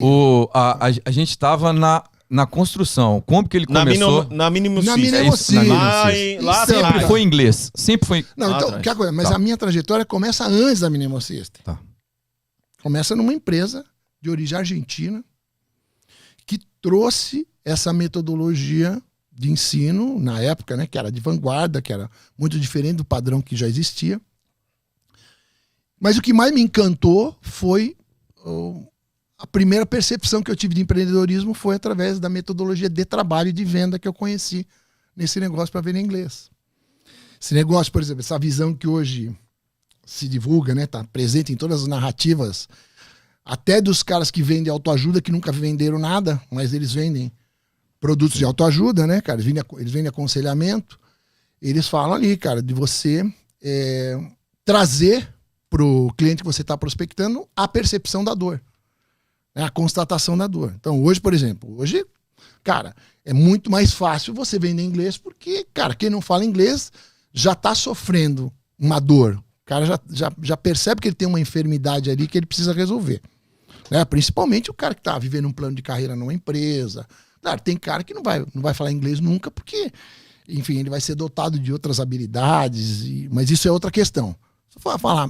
A gente estava na construção. Como que ele começou? Na Mínimo Na Cis. Mínimo isso, na Cis. Lá Então, Sempre atrás. foi inglês. Sempre foi. Não, Lá então, atrás. que coisa, mas Tá. a minha trajetória começa antes da Mínimo System. Tá. Começa numa empresa de origem argentina que trouxe essa metodologia de ensino na época, né, que era de vanguarda, que era muito diferente do padrão que já existia. Mas o que mais me encantou foi a primeira percepção que eu tive de empreendedorismo foi através da metodologia de trabalho e de venda que eu conheci nesse negócio para vender inglês. Esse negócio, por exemplo, essa visão que hoje se divulga, né, tá presente em todas as narrativas, até dos caras que vendem autoajuda, que nunca venderam nada, mas eles vendem produtos de autoajuda, né, cara? Eles vendem aconselhamento. Eles falam ali, cara, de você trazer pro cliente que você está prospectando a percepção da dor, né, a constatação da dor. Então, hoje, por exemplo, cara, é muito mais fácil você vender inglês porque, cara, quem não fala inglês já está sofrendo uma dor. O cara já percebe que ele tem uma enfermidade ali que ele precisa resolver. Né? Principalmente o cara que está vivendo um plano de carreira numa empresa. Claro, tem cara que não vai falar inglês nunca porque, enfim, ele vai ser dotado de outras habilidades, mas isso é outra questão. Se for falar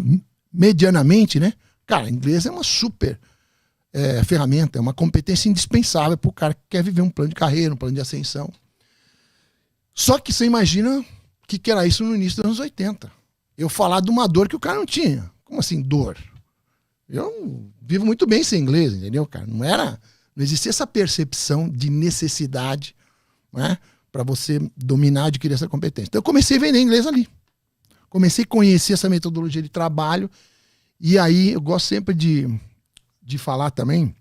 medianamente, né? Cara, inglês é uma super ferramenta, é uma competência indispensável para o cara que quer viver um plano de carreira, um plano de ascensão. Só que você imagina o que era isso no início dos anos 80. Eu falar de uma dor que o cara não tinha. Como assim, dor? Eu vivo muito bem sem inglês, entendeu, cara? Não existia essa percepção de necessidade, né, para você dominar, adquirir essa competência. Então eu comecei a vender inglês ali. Comecei a conhecer essa metodologia de trabalho. E aí eu gosto sempre de falar também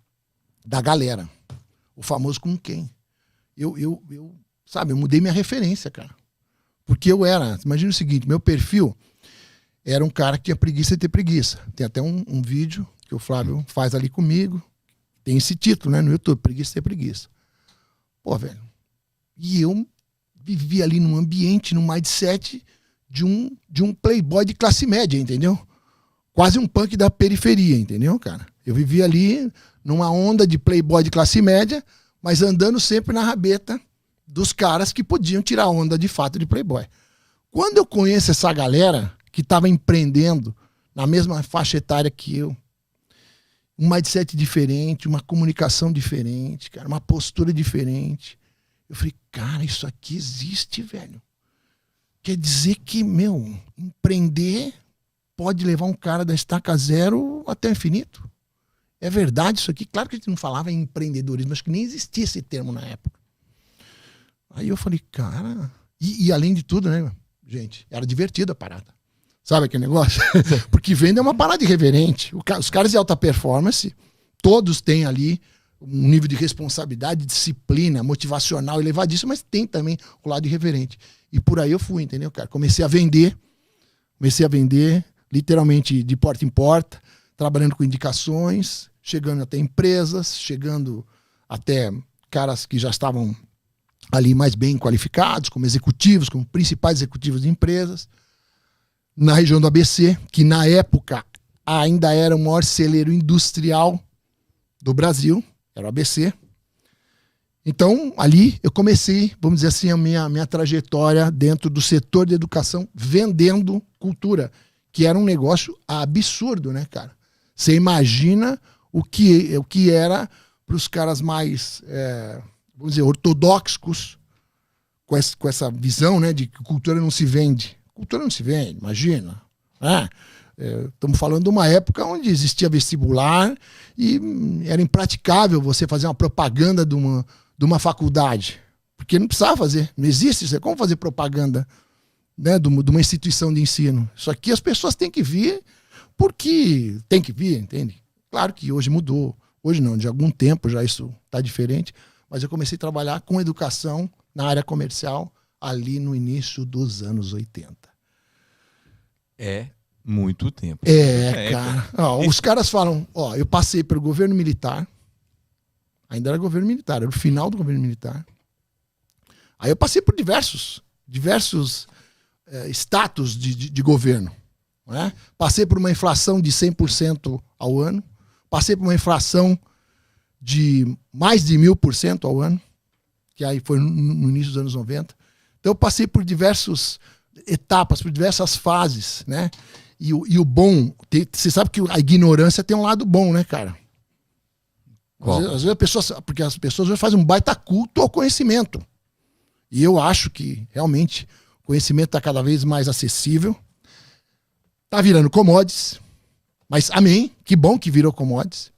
da galera. O famoso com quem. Eu mudei minha referência, cara. Porque imagina o seguinte, meu perfil era um cara que tinha preguiça de ter preguiça. Tem até um vídeo que o Flávio faz ali comigo. Tem esse título, né, no YouTube, Preguiça de ter preguiça. Pô, velho. E eu vivi ali num ambiente, num mindset de um playboy de classe média, entendeu? Quase um punk da periferia, entendeu, cara? Eu vivia ali numa onda de playboy de classe média, mas andando sempre na rabeta dos caras que podiam tirar onda de fato de playboy. Quando eu conheço essa galera que estava empreendendo na mesma faixa etária que eu, um mindset diferente, uma comunicação diferente, cara, uma postura diferente, eu falei, cara, isso aqui existe, velho. Quer dizer que, empreender pode levar um cara da estaca zero até o infinito. É verdade isso aqui? Claro que a gente não falava em empreendedorismo, acho que nem existia esse termo na época. Aí eu falei, cara... E além de tudo, né, gente, era divertida a parada. Sabe aquele negócio? Porque venda é uma parada irreverente. Os caras de alta performance, todos têm ali um nível de responsabilidade, disciplina, motivacional elevadíssimo, mas tem também o lado irreverente. E por aí eu fui, entendeu, cara? Comecei a vender literalmente de porta em porta, trabalhando com indicações, chegando até empresas, chegando até caras que já estavam ali mais bem qualificados, como executivos, como principais executivos de empresas, na região do ABC, que na época ainda era o maior celeiro industrial do Brasil, era o ABC. Então, ali eu comecei, vamos dizer assim, a minha trajetória dentro do setor de educação, vendendo cultura, que era um negócio absurdo, né, cara? Você imagina o que era para os caras mais, vamos dizer, ortodoxos, com essa visão, né, de que cultura não se vende. Cultura não se vende, imagina. Estamos falando de uma época onde existia vestibular e era impraticável você fazer uma propaganda de uma faculdade. Porque não precisava fazer, não existe isso. Como fazer propaganda, né, de uma instituição de ensino? Isso aqui as pessoas têm que vir porque tem que vir, entende? Claro que hoje mudou. Hoje não, de algum tempo já isso está diferente. Mas eu comecei a trabalhar com educação na área comercial ali no início dos anos 80. É muito tempo. Cara. Os caras falam, eu passei pelo governo militar, ainda era governo militar, era o final do governo militar. Aí eu passei por diversos status de governo. Né? Passei por uma inflação de 100% ao ano, passei por uma inflação de mais de 1000% ao ano, que aí foi no início dos anos 90. Então eu passei por diversas etapas, por diversas fases, né? E o bom, você sabe que a ignorância tem um lado bom, né, cara? Às vezes porque as pessoas hoje fazem um baita culto ao conhecimento. E eu acho que realmente o conhecimento está cada vez mais acessível. Tá virando commodities, mas amém, que bom que virou commodities.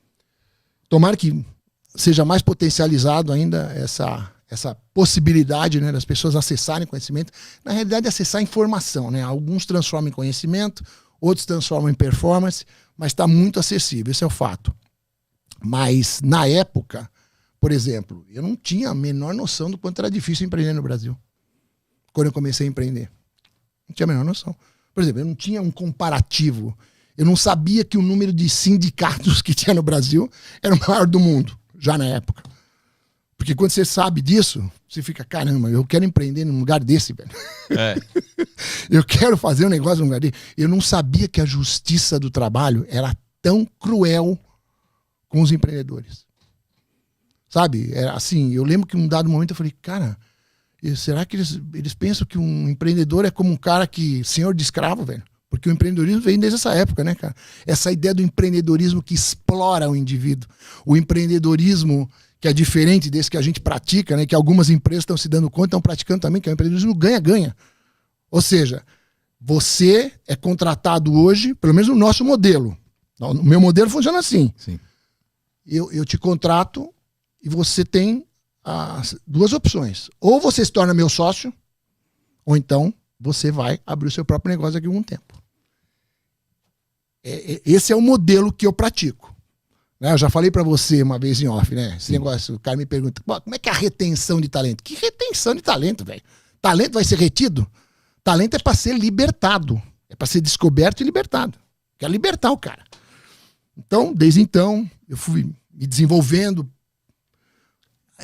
Tomara que seja mais potencializado ainda essa possibilidade, né, das pessoas acessarem conhecimento. Na realidade, acessar informação, né? Alguns transformam em conhecimento, outros transformam em performance, mas está muito acessível, esse é o fato. Mas, na época, por exemplo, eu não tinha a menor noção do quanto era difícil empreender no Brasil. Quando eu comecei a empreender. Não tinha a menor noção. Por exemplo, eu não tinha um comparativo. Eu não sabia que o número de sindicatos que tinha no Brasil era o maior do mundo, já na época. Porque quando você sabe disso, você fica, caramba, eu quero empreender num lugar desse, velho. É. Eu quero fazer um negócio num lugar desse. Eu não sabia que a justiça do trabalho era tão cruel com os empreendedores. Sabe? Era assim, eu lembro que um dado momento eu falei, cara, será que eles pensam que um empreendedor é como um cara que, senhor de escravo, velho? Porque o empreendedorismo vem desde essa época, né, cara? Essa ideia do empreendedorismo que explora o indivíduo. O empreendedorismo que é diferente desse que a gente pratica, né? Que algumas empresas estão se dando conta, estão praticando também, que é o empreendedorismo ganha-ganha. Ou seja, você é contratado hoje, pelo menos no nosso modelo. O meu modelo funciona assim. Sim. Eu te contrato e você tem as duas opções. Ou você se torna meu sócio, ou então você vai abrir o seu próprio negócio daqui a algum tempo. Esse é o modelo que eu pratico. Eu já falei para você uma vez em off, né? Esse negócio, o cara me pergunta, como é que é a retenção de talento? Que retenção de talento, velho? Talento vai ser retido? Talento é para ser libertado. É para ser descoberto e libertado. Quer libertar o cara. Então, desde então, eu fui me desenvolvendo,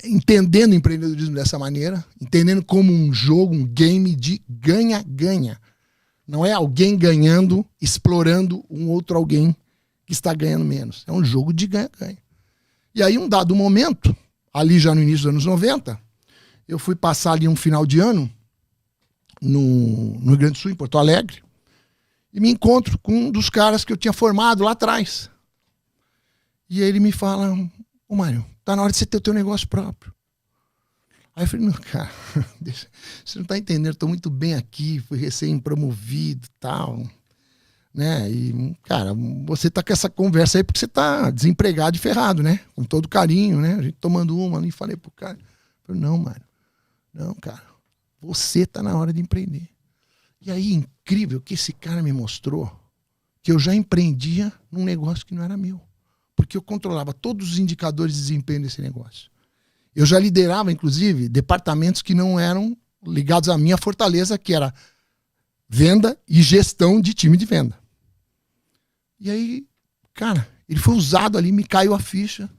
entendendo o empreendedorismo dessa maneira, entendendo como um jogo, um game de ganha-ganha. Não é alguém ganhando, explorando um outro alguém que está ganhando menos. É um jogo de ganha-ganha. E aí, um dado momento, ali já no início dos anos 90, eu fui passar ali um final de ano no Rio Grande do Sul, em Porto Alegre, e me encontro com um dos caras que eu tinha formado lá atrás. E ele me fala, ô Mário, tá na hora de você ter o teu negócio próprio. Aí eu falei, não, cara, você não tá entendendo, eu tô muito bem aqui, fui recém-promovido e tal, né? E, cara, você tá com essa conversa aí porque você tá desempregado e ferrado, né? Com todo carinho, né? A gente tomando uma ali, falei pro cara, falei, não, Mário, não, cara, você tá na hora de empreender. E aí, incrível que esse cara me mostrou que eu já empreendia num negócio que não era meu. Porque eu controlava todos os indicadores de desempenho desse negócio. Eu já liderava, inclusive, departamentos que não eram ligados à minha fortaleza, que era venda e gestão de time de venda. E aí, cara, ele foi usado ali, me caiu a ficha.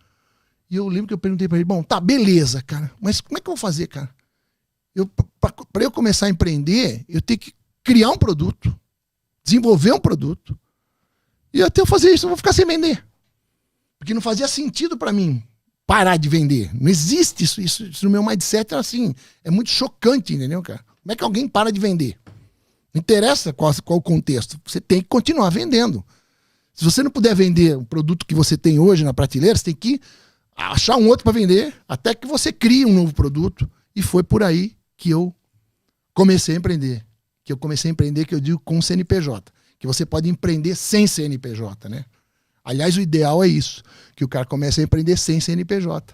E eu lembro que eu perguntei para ele, bom, tá, beleza, cara, mas como é que eu vou fazer, cara? Para eu começar a empreender, eu tenho que criar um produto, desenvolver um produto, e até eu fazer isso, eu vou ficar sem vender. Porque não fazia sentido para mim parar de vender. Não existe isso no meu mindset é assim. É muito chocante, entendeu, cara? Como é que alguém para de vender? Não interessa qual o contexto. Você tem que continuar vendendo. Se você não puder vender o produto que você tem hoje na prateleira, você tem que achar um outro para vender até que você crie um novo produto. E foi por aí que eu comecei a empreender. Que eu digo com CNPJ. Que você pode empreender sem CNPJ, né? Aliás, o ideal é isso, que o cara comece a empreender sem CNPJ.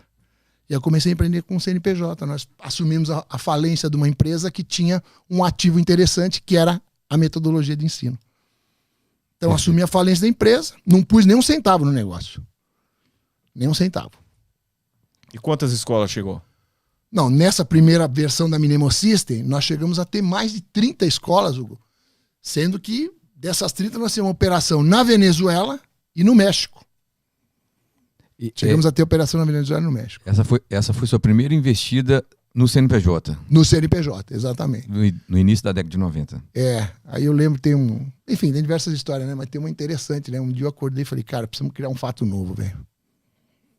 E eu comecei a empreender com CNPJ. Nós assumimos a falência de uma empresa que tinha um ativo interessante, que era a metodologia de ensino. Então, assumi a falência da empresa, não pus nem um centavo no negócio. Nem um centavo. E quantas escolas chegou? Não, nessa primeira versão da Minemo System, nós chegamos a ter mais de 30 escolas, Hugo. Sendo que dessas 30 nós temos uma operação na Venezuela e no México. Chegamos a ter operação na Venezuela e no México. Essa foi sua primeira investida no CNPJ? No CNPJ, exatamente. No início da década de 90. Aí eu lembro, enfim, tem diversas histórias, né? Mas tem uma interessante, né? Um dia eu acordei e falei, cara, precisamos criar um fato novo, velho.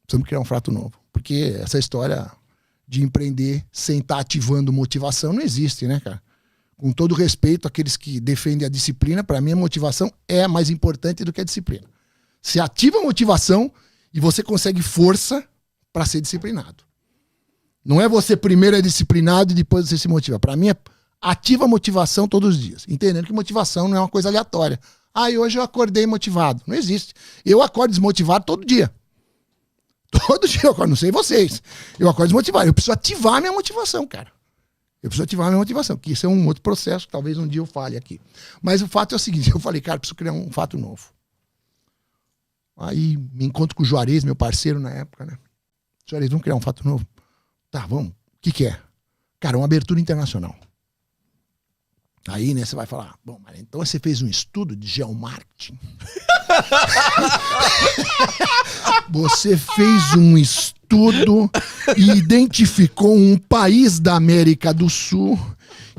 Precisamos criar um fato novo. Porque essa história de empreender sem estar ativando motivação não existe, né, cara? Com todo respeito àqueles que defendem a disciplina, para mim a motivação é mais importante do que a disciplina. Você ativa a motivação e você consegue força para ser disciplinado. Não é você primeiro é disciplinado e depois você se motiva. Para mim é ativa a motivação todos os dias. Entendendo que motivação não é uma coisa aleatória. E hoje eu acordei motivado. Não existe. Eu acordo desmotivado todo dia. Todo dia eu acordo, não sei vocês. Eu acordo desmotivado. Eu preciso ativar a minha motivação, cara. Eu preciso ativar a minha motivação, que isso é um outro processo, talvez um dia eu fale aqui. Mas o fato é o seguinte, eu falei, cara, preciso criar um fato novo. Aí me encontro com o Juarez, meu parceiro na época, né? Juarez, vamos criar um fato novo? Tá, vamos. O que é? Cara, uma abertura internacional. Aí, né, você vai falar, bom, mas então você fez um estudo de geomarketing? Você fez um estudo e identificou um país da América do Sul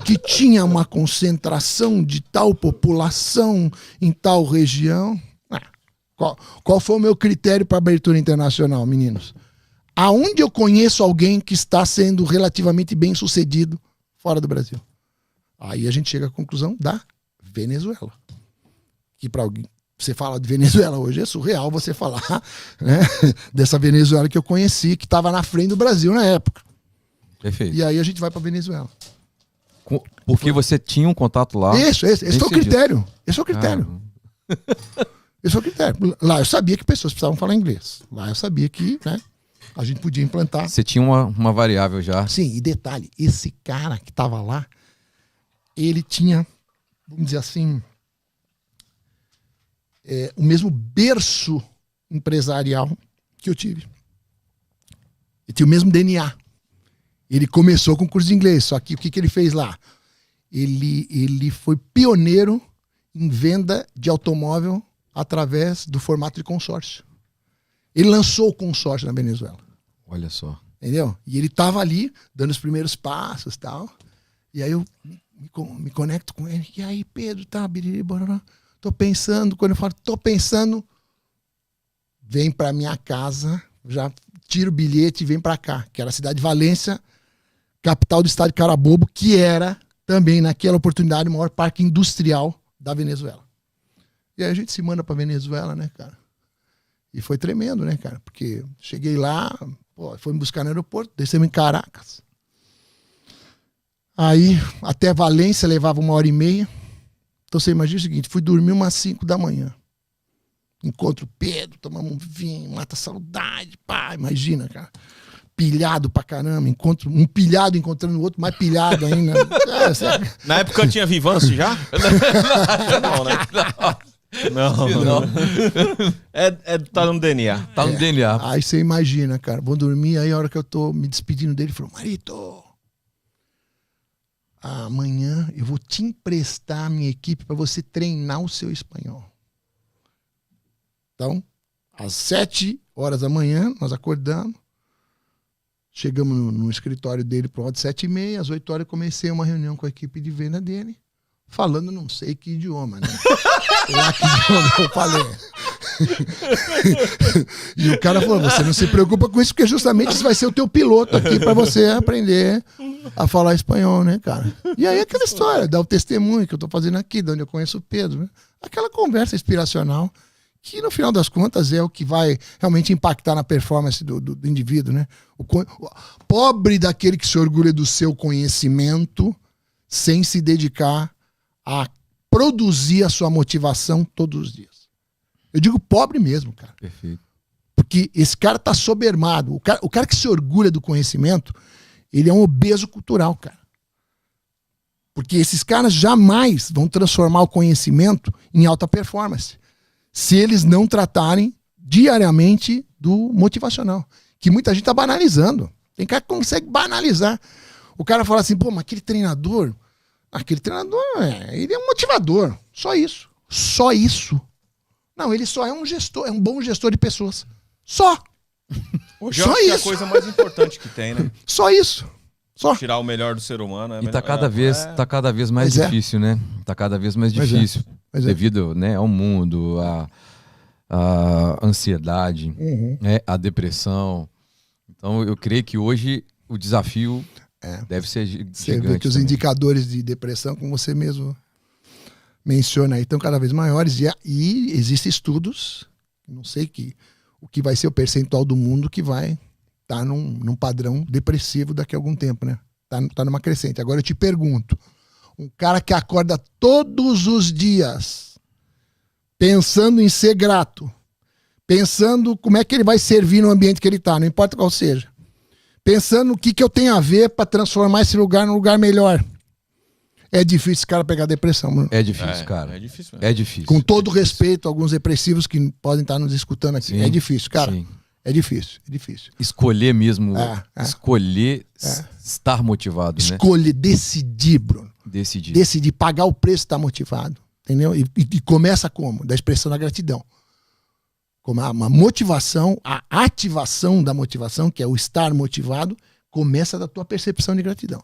que tinha uma concentração de tal população em tal região? Qual foi o meu critério para abertura internacional, meninos? Aonde eu conheço alguém que está sendo relativamente bem sucedido fora do Brasil? Aí a gente chega à conclusão da Venezuela. Que para alguém, você fala de Venezuela hoje, é surreal você falar, né, dessa Venezuela que eu conheci, que estava na frente do Brasil na época. Perfeito. E aí a gente vai para Venezuela. Porque você tinha um contato lá. Esse foi o critério. Esse foi o critério. Esse foi o critério. Lá eu sabia que pessoas precisavam falar inglês. Lá eu sabia que, né, a gente podia implantar. Você tinha uma variável já. Sim, e detalhe, esse cara que estava lá, ele tinha, vamos dizer assim, o mesmo berço empresarial que eu tive. Ele tinha o mesmo DNA. Ele começou com curso de inglês, só que o que ele fez lá? Ele foi pioneiro em venda de automóvel através do formato de consórcio. Ele lançou o consórcio na Venezuela. Olha só. Entendeu? E ele estava ali, dando os primeiros passos e tal. E aí eu me conecto com ele. E aí, Pedro, tá, biriri, bororó. Tô pensando, quando eu falo, tô pensando, vem pra minha casa, já tira o bilhete e vem pra cá, que era a cidade de Valência, capital do estado de Carabobo, que era também, naquela oportunidade, o maior parque industrial da Venezuela. E aí a gente se manda pra Venezuela, né, cara? E foi tremendo, né, cara? Porque cheguei lá, foi me buscar no aeroporto, descemos em Caracas. Aí, até Valência levava 1h30. Então você imagina o seguinte, fui dormir umas 5 da manhã. Encontro o Pedro, tomamos um vinho, mata a saudade, pá, imagina, cara. Pilhado pra caramba, encontro um pilhado encontrando o outro, mais pilhado ainda. Na época tinha Vivance já? Não, né? Não. Tá no DNA. Tá no DNA. Aí você imagina, cara, vou dormir, aí a hora que eu tô me despedindo dele, ele falou, Marito, amanhã eu vou te emprestar a minha equipe para você treinar o seu espanhol. Então, às 7 horas da manhã, nós acordamos, chegamos no escritório dele por volta de 7h30, às 8 horas eu comecei uma reunião com a equipe de venda dele, falando não sei que idioma, né? Sei lá que idioma eu falei. E o cara falou, você não se preocupa com isso, porque justamente isso vai ser o teu piloto aqui para você aprender a falar espanhol, né, cara? E aí aquela história, dar o testemunho que eu tô fazendo aqui, de onde eu conheço o Pedro, né? Aquela conversa inspiracional, que no final das contas é o que vai realmente impactar na performance do indivíduo, né? O pobre daquele que se orgulha do seu conhecimento sem se dedicar a produzir a sua motivação todos os dias. Eu digo pobre mesmo, cara. Perfeito. Porque esse cara tá soberbado. O cara que se orgulha do conhecimento, ele é um obeso cultural, cara. Porque esses caras jamais vão transformar o conhecimento em alta performance se eles não tratarem diariamente do motivacional. Que muita gente tá banalizando. Tem cara que consegue banalizar. O cara fala assim, pô, mas aquele treinador, ele é um motivador. Só isso. Só isso. Não, ele só é um gestor, é um bom gestor de pessoas. Só. Hoje eu acho que é a coisa mais importante que tem, né? Só isso. Só. Tirar o melhor do ser humano. E tá cada vez mais difícil, né? Tá cada vez mais difícil. Devido, né, ao mundo, a ansiedade, né, a depressão. Então, eu creio que hoje o desafio deve ser gigante. Você vê que os indicadores de depressão, como você mesmo menciona aí, estão cada vez maiores. E existem estudos, não sei o que vai ser o percentual do mundo que vai estar num padrão depressivo daqui a algum tempo, né? Tá numa crescente. Agora eu te pergunto, um cara que acorda todos os dias pensando em ser grato, pensando como é que ele vai servir no ambiente que ele está, não importa qual seja, pensando o que eu tenho a ver para transformar esse lugar num lugar melhor. É difícil esse cara pegar depressão, mano. É difícil, cara. É difícil mesmo. É difícil. Com todo respeito a alguns depressivos que podem estar nos escutando aqui. Sim, é difícil, cara. Sim. É difícil, é difícil. Escolher mesmo, escolher estar motivado, né? Escolher, decidir, Bruno. Decidir, pagar o preço de estar motivado, entendeu? E começa como? Da expressão da gratidão. Como uma motivação, a ativação da motivação, que é o estar motivado, começa da tua percepção de gratidão.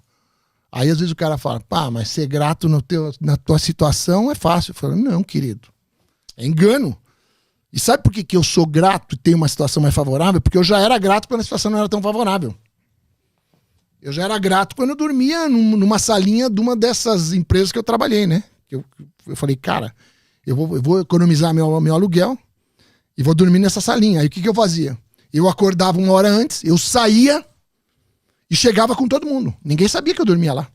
Aí às vezes o cara fala, pá, mas ser grato na tua situação é fácil. Eu falo, não, querido, é engano. E sabe por que eu sou grato e tenho uma situação mais favorável? Porque eu já era grato quando a situação não era tão favorável. Eu já era grato quando eu dormia numa salinha de uma dessas empresas que eu trabalhei, né? Eu falei, cara, eu vou economizar meu aluguel e vou dormir nessa salinha. Aí o que eu fazia? Eu acordava 1 hora antes, eu saía e chegava com todo mundo. Ninguém sabia que eu dormia lá.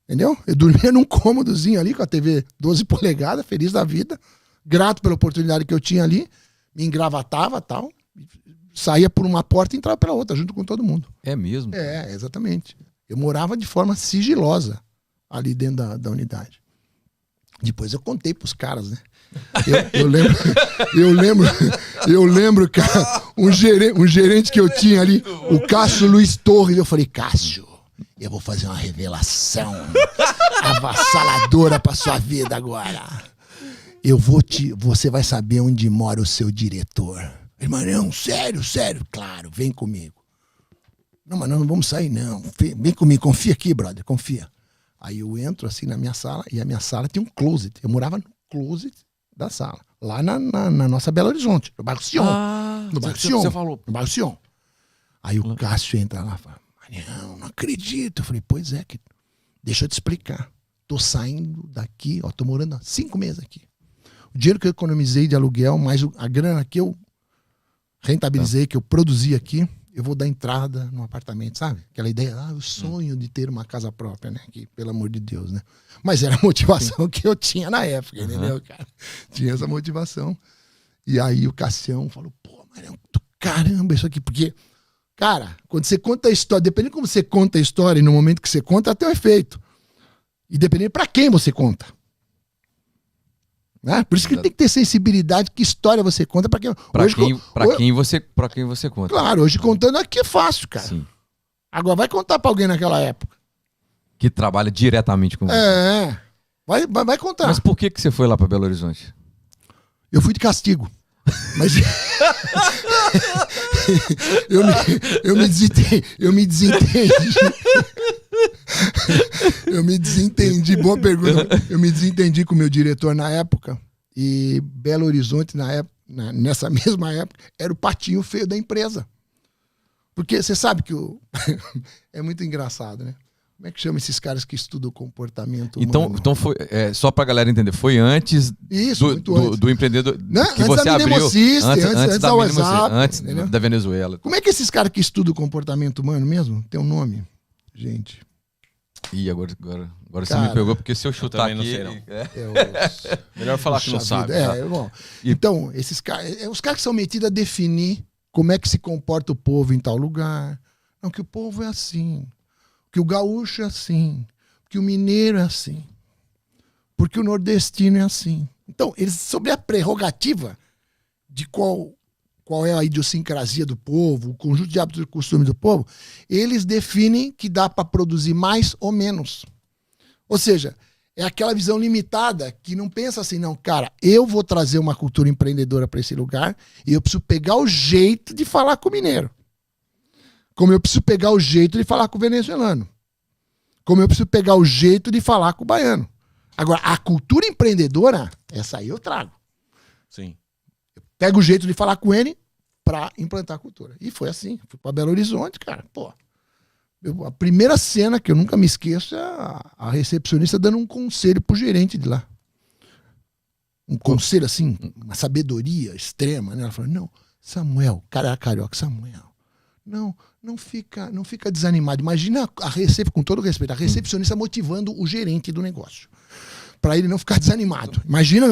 Entendeu? Eu dormia num cômodozinho ali com a TV 12 polegadas, feliz da vida. Grato pela oportunidade que eu tinha ali. Me engravatava e tal. Saía por uma porta e entrava pela outra, junto com todo mundo. É mesmo? É, exatamente. Eu morava de forma sigilosa ali dentro da unidade. Depois eu contei pros caras, né? Eu lembro, cara, um gerente que eu tinha ali, o Cássio Luiz Torres. Eu falei, Cássio, eu vou fazer uma revelação avassaladora pra sua vida agora. Você vai saber onde mora o seu diretor. Irmão, não, sério, claro, vem comigo. Não, mas nós não vamos sair, não. Vem comigo, confia aqui, brother, confia. Aí eu entro assim na minha sala, e a minha sala tem um closet. Eu morava no closet da sala, lá na nossa Belo Horizonte, no bairro Sion. No bairro Sion. Você falou. No bairro Sion. Aí o Cássio entra lá e fala, não acredito. Eu falei, pois é, deixa eu te explicar. Tô saindo daqui, tô morando há 5 meses aqui. O dinheiro que eu economizei de aluguel, mais a grana que eu rentabilizei, que eu produzi aqui, eu vou dar entrada no apartamento, sabe? Aquela ideia, o sonho de ter uma casa própria, né? Que, pelo amor de Deus, né? Mas era a motivação que eu tinha na época, entendeu, cara? Tinha essa motivação. E aí o Cassião falou, pô, Marião, do caramba isso aqui. Porque, cara, quando você conta a história, dependendo de como você conta a história e no momento que você conta, ela tem um efeito. E dependendo pra quem você conta. Né? Por isso que tem que ter sensibilidade, que história você conta. Pra quem você conta. Claro, hoje contando aqui é fácil, cara. Sim. Agora vai contar pra alguém naquela época. Que trabalha diretamente com você. É. Vai contar. Mas por que você foi lá pra Belo Horizonte? Eu fui de castigo. Mas eu me desentendi. Eu me desentendi. Boa pergunta. Eu me desentendi com o meu diretor na época. E Belo Horizonte, nessa mesma época, era o patinho feio da empresa. Porque você sabe que é muito engraçado, né? Como é que chama esses caras que estudam o comportamento humano? Então foi, só pra galera entender, foi antes do empreendedor que você abriu. Antes da Venezuela. Como é que esses caras que estudam o comportamento humano mesmo? Tem um nome? Gente. Ih, agora você me pegou, porque se eu chutar aqui... Não sei, não. Melhor falar que não sabe. Bom. Então, esses caras, os caras que são metidos a definir como é que se comporta o povo em tal lugar. Não, que o povo é assim. Que o gaúcho é assim, que o mineiro é assim, porque o nordestino é assim. Então, eles, sobre a prerrogativa de qual é a idiosincrasia do povo, o conjunto de hábitos e costumes do povo, eles definem que dá para produzir mais ou menos. Ou seja, é aquela visão limitada que não pensa assim, não, cara, eu vou trazer uma cultura empreendedora para esse lugar e eu preciso pegar o jeito de falar com o mineiro. Como eu preciso pegar o jeito de falar com o venezuelano. Como eu preciso pegar o jeito de falar com o baiano. Agora, a cultura empreendedora, essa aí eu trago. Sim. pega o jeito de falar com ele pra implantar a cultura. E foi assim. Fui pra Belo Horizonte, cara. Pô. A primeira cena que eu nunca me esqueço é a recepcionista dando um conselho pro gerente de lá. Um conselho, assim, uma sabedoria extrema, né? Ela falou, não, Samuel, cara era carioca, Samuel, não fica desanimado. Imagina com todo respeito, a recepcionista motivando o gerente do negócio. Pra ele não ficar desanimado. Imagina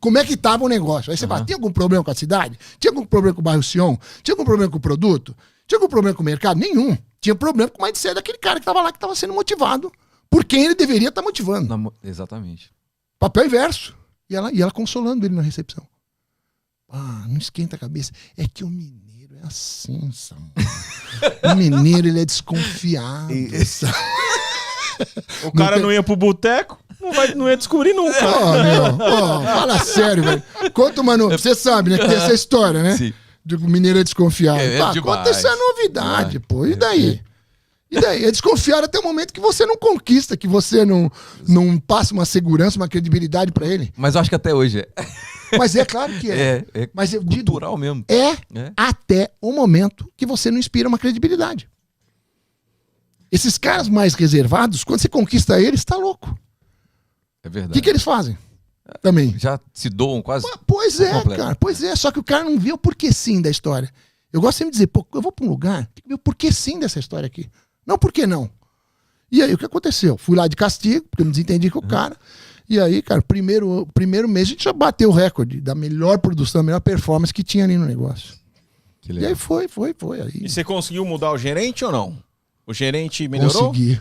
como é que tava o negócio. Aí você fala, tinha algum problema com a cidade? Tinha algum problema com o bairro Sion? Tinha algum problema com o produto? Tinha algum problema com o mercado? Nenhum. Tinha problema com o mindset daquele cara que tava lá, que tava sendo motivado por quem ele deveria estar motivando. Exatamente. Papel inverso. E ela consolando ele na recepção. Não esquenta a cabeça. É que o mineiro é assim, Samuel. O mineiro, ele é desconfiado. O cara não ia pro boteco, não ia descobrir nunca. Fala sério, velho. Conta uma você sabe, né, que tem essa história, né? Sim. De que o mineiro é desconfiado. Conta essa novidade, pô. E daí? E daí? É desconfiar até o momento que você não conquista, que você não passa uma segurança, uma credibilidade pra ele. Mas eu acho que até hoje é. Mas é claro que é. Mas eu digo, cultural mesmo. Até o momento que você não inspira uma credibilidade. Esses caras mais reservados, quando você conquista eles, tá louco. É verdade. O que eles fazem? Também. Já se doam quase. Pois é, cara. Pois é. Só que o cara não vê o porquê sim da história. Eu gosto sempre de dizer, eu vou pra um lugar, tem que ver o porquê sim dessa história aqui. Não por que não. E aí o que aconteceu? Fui lá de castigo, porque eu me desentendi com o cara. E aí, cara, primeiro mês a gente já bateu o recorde da melhor produção, da melhor performance que tinha ali no negócio. Que legal. E aí foi. Aí. E você conseguiu mudar o gerente ou não? O gerente melhorou? Consegui.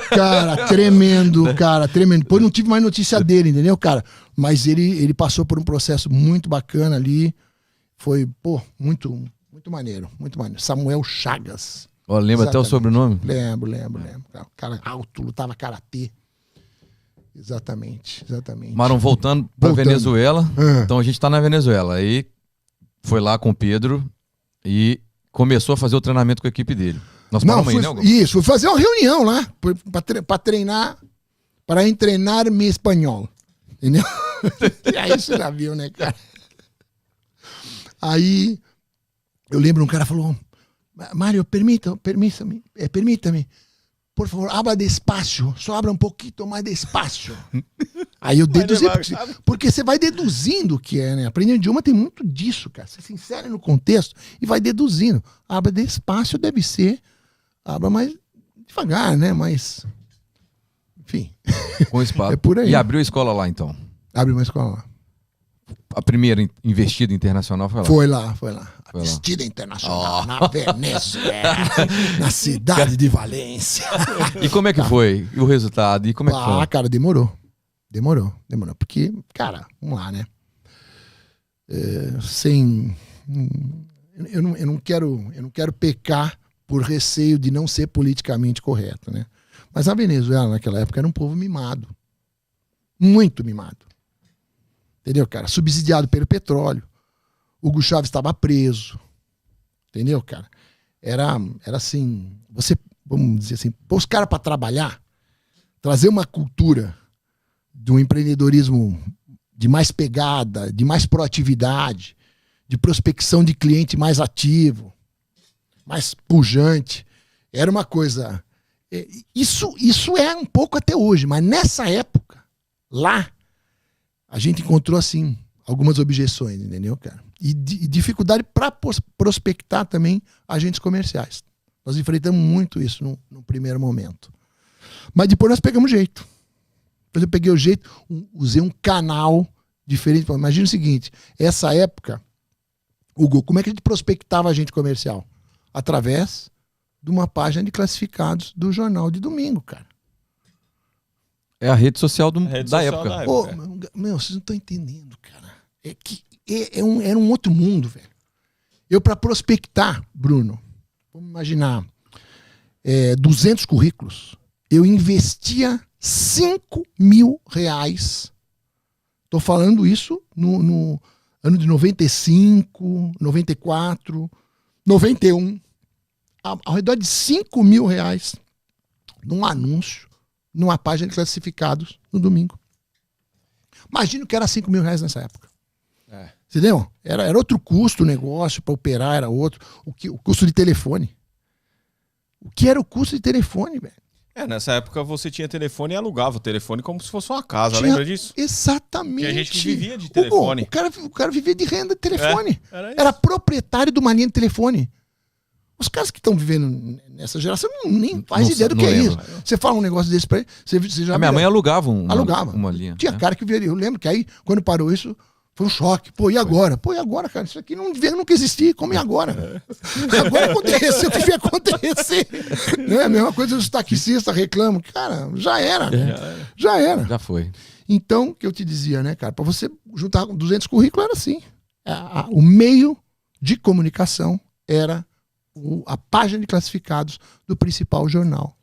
Cara, tremendo, cara, tremendo. Depois não tive mais notícia dele, entendeu, cara? Mas ele passou por um processo muito bacana ali. Foi, muito maneiro, muito maneiro. Samuel Chagas. Lembra até o sobrenome? Lembro. Cara alto, lutava karatê. Exatamente. Maron, voltando pra Venezuela. Então a gente tá na Venezuela. Aí foi lá com o Pedro e começou a fazer o treinamento com a equipe dele. Isso, fui fazer uma reunião lá pra treinar, para treinar meu espanhol. Entendeu? E aí você já viu, né, cara? Aí eu lembro, um cara falou, Mário, permita-me, por favor, abra despacio, só abra um pouquinho mais despacio. Aí eu deduzi, porque você vai deduzindo o que é, né? Aprender idioma tem muito disso, cara. Você se insere no contexto e vai deduzindo. Abra despacio deve ser, abra mais devagar, né? Mas, enfim. Com espaço. É por aí. E abriu a escola lá, então? Abriu uma escola lá. A primeira investida internacional foi lá? Foi lá. A investida internacional na Venezuela, na cidade de Valência. E como é que foi? E o resultado? E como é que foi? Cara, demorou. Porque, cara, vamos lá, né? Eu não quero pecar por receio de não ser politicamente correto, né? Mas a Venezuela, naquela época, era um povo mimado. Muito mimado. Entendeu, cara? Subsidiado pelo petróleo. Hugo Chávez estava preso. Entendeu, cara? Era assim, vamos dizer assim, pôr os caras para trabalhar, trazer uma cultura de um empreendedorismo de mais pegada, de mais proatividade, de prospecção de cliente mais ativo, mais pujante. Era uma coisa... Isso é um pouco até hoje, mas nessa época, lá, a gente encontrou, assim, algumas objeções, entendeu, cara? E dificuldade para prospectar também agentes comerciais. Nós enfrentamos muito isso no primeiro momento. Mas depois nós pegamos jeito. Depois eu peguei o jeito, usei um canal diferente. Imagina o seguinte, essa época, Hugo, como é que a gente prospectava agente comercial? Através de uma página de classificados do Jornal de Domingo, cara. É a rede social da época. Meu, vocês não estão entendendo, cara. Era um outro mundo, velho. Eu, para prospectar, Bruno, vamos imaginar, 200 currículos, eu investia R$5.000. Tô falando isso no ano de 95, 94, 91. Ao redor de R$5.000 num anúncio, numa página de classificados no domingo. Imagina o que era R$5.000 nessa época. Entendeu? Era outro custo o negócio, para operar era outro. O custo de telefone. O que era o custo de telefone, velho? Nessa época você tinha telefone e alugava o telefone como se fosse uma casa, lembra disso? Exatamente. Que a gente vivia de telefone. O cara vivia de renda de telefone. Era proprietário de uma linha de telefone. Os caras que estão vivendo nessa geração nem faz ideia do que é isso. Você fala um negócio desse pra ele, você já... A minha mãe alugava uma linha. Tinha cara que vivia. Eu lembro que aí, quando parou isso, foi um choque. Pô, e agora? Pô, e agora, cara? Isso aqui nunca existia. Como e agora? Agora aconteceu o que vai acontecer. Não é a mesma coisa, os taxistas reclamam. Cara, já era. Já era. Já foi. Então, o que eu te dizia, né, cara? Para você juntar 200 currículos era assim. O meio de comunicação era a página de classificados do principal jornal.